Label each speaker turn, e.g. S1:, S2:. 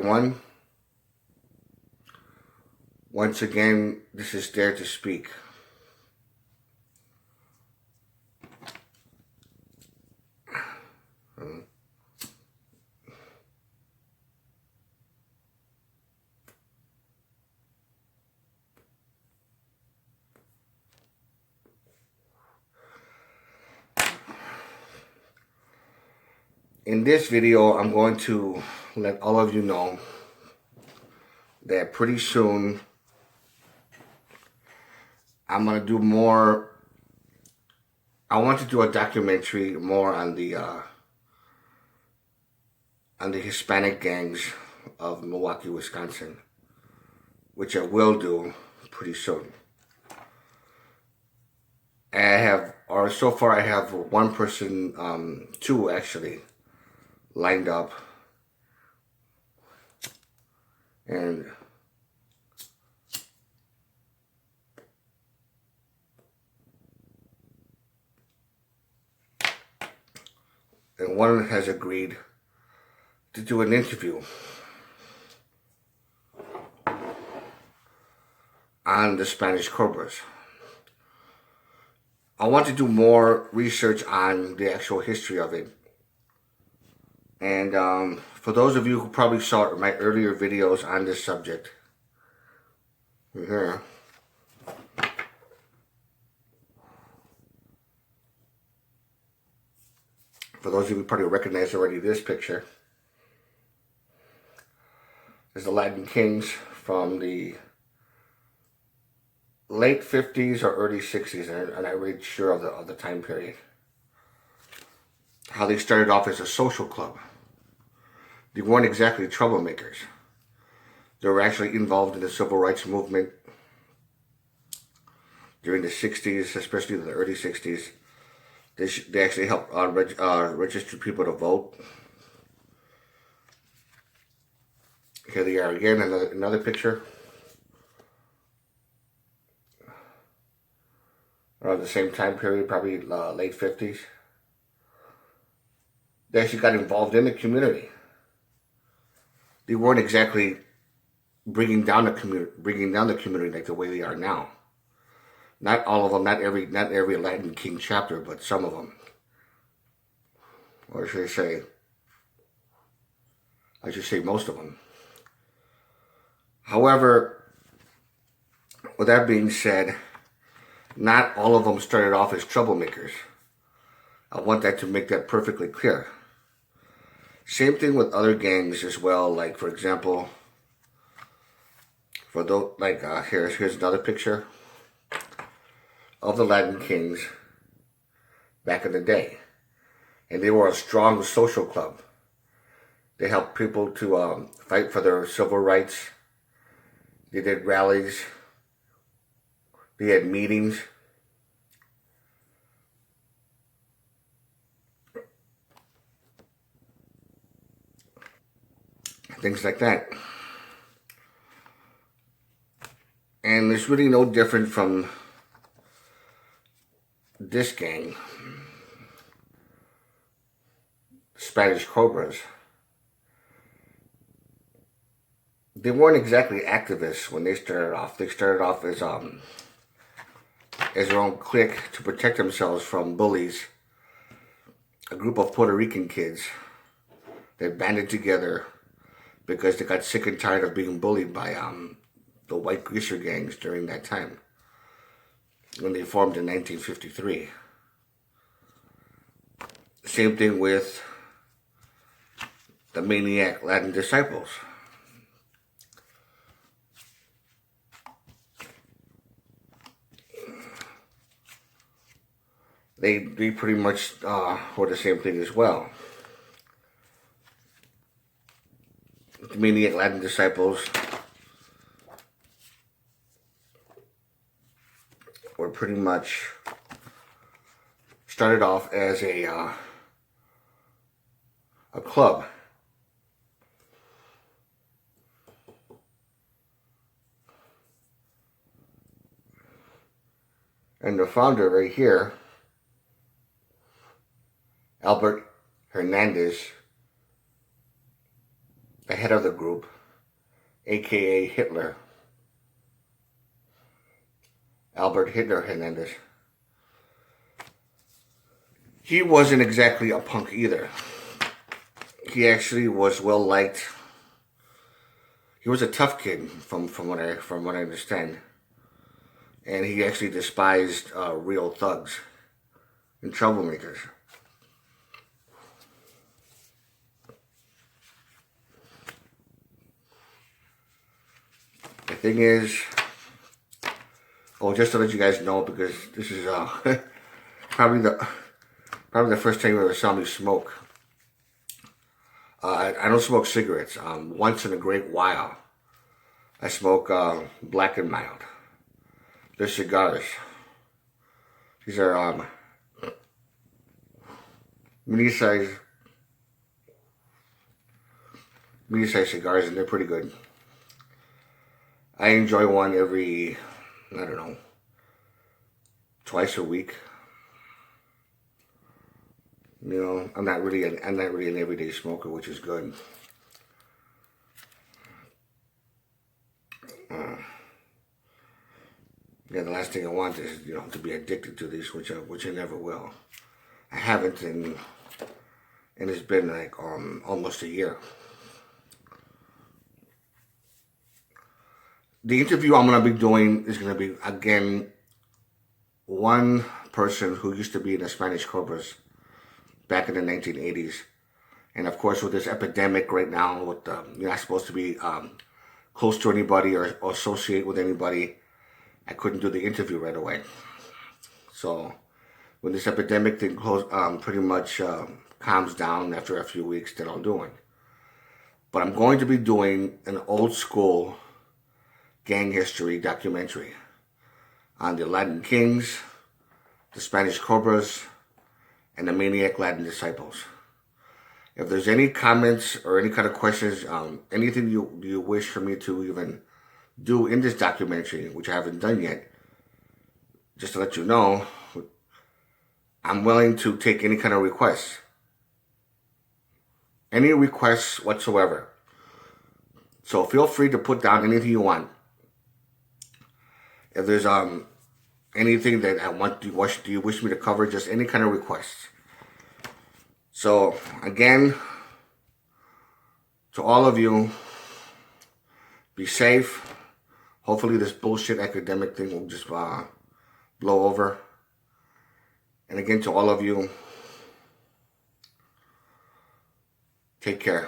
S1: everyone. Once again, this is Dare to Speak. In this video, I'm going to let all of you know that pretty soon I'm going to do more. I want to do a documentary more on the Hispanic gangs of Milwaukee, Wisconsin, which I will do pretty soon. So far I have one person, two actually, lined up, and one has agreed to do an interview on the Spanish Cobras. I want to do more research on the actual history of it. And for those of you who probably saw my earlier videos on this subject, here, for those of you who probably recognize already this picture, is the Latin Kings from the late 50s or early 60s, and I'm not really sure of the time period. How they started off as a social club. They weren't exactly troublemakers. They were actually involved in the civil rights movement during the 60s, especially the early 60s. They actually helped register people to vote. Here they are again, another picture. Around the same time period, probably late 50s. They actually got involved in the community. They weren't exactly bringing down the community like the way they are now. Not all of them, not every Latin King chapter, but some of them. Or should I say most of them. However, with that being said, not all of them started off as troublemakers. I want that to make that perfectly clear. Same thing with other gangs as well. Like, for example, for those, like here's another picture of the Latin Kings back in the day, and they were a strong social club. They helped people to fight for their civil rights. They did rallies. They had meetings. Things like that. And it's really no different from this gang, Spanish Cobras. They weren't exactly activists when they started off. They started off as their own clique to protect themselves from bullies. A group of Puerto Rican kids that banded together because they got sick and tired of being bullied by the white greaser gangs during that time, when they formed in 1953. Same thing with the Maniac Latin Disciples. They pretty much were the same thing as well. The Maniac Latin Disciples were pretty much started off as a club. And the founder right here, Albert Hernandez, the head of the group, aka Hitler, Albert Hitler Hernandez. He wasn't exactly a punk either. He actually was well liked. He was a tough kid, from what I understand, and he actually despised real thugs and troublemakers. The thing is, just to let you guys know, because this is probably the first time you ever saw me smoke. I don't smoke cigarettes. Once in a great while, I smoke Black and Mild. They're cigars. These are mini-size cigars, and they're pretty good. I enjoy one every, I don't know, twice a week. You know, I'm not really an everyday smoker, which is good. Yeah, the last thing I want is, to be addicted to these, which I never will. I haven't, and it's been like almost a year. The interview I'm going to be doing is going to be, again, one person who used to be in the Spanish Cobras back in the 1980s. And of course, with this epidemic right now, with you're not supposed to be close to anybody or associate with anybody, I couldn't do the interview right away. So when this epidemic thing pretty much calms down after a few weeks, then I'll do it. But I'm going to be doing an old school gang history documentary on the Latin Kings, the Spanish Cobras, and the Maniac Latin Disciples. If there's any comments or any kind of questions, anything you wish for me to even do in this documentary, which I haven't done yet, just to let you know, I'm willing to take any kind of requests. Any requests whatsoever. So feel free to put down anything you want. If there's anything that do you wish me to cover, just any kind of requests. So again, to all of you, be safe. Hopefully this bullshit academic thing will just blow over. And again, to all of you, take care.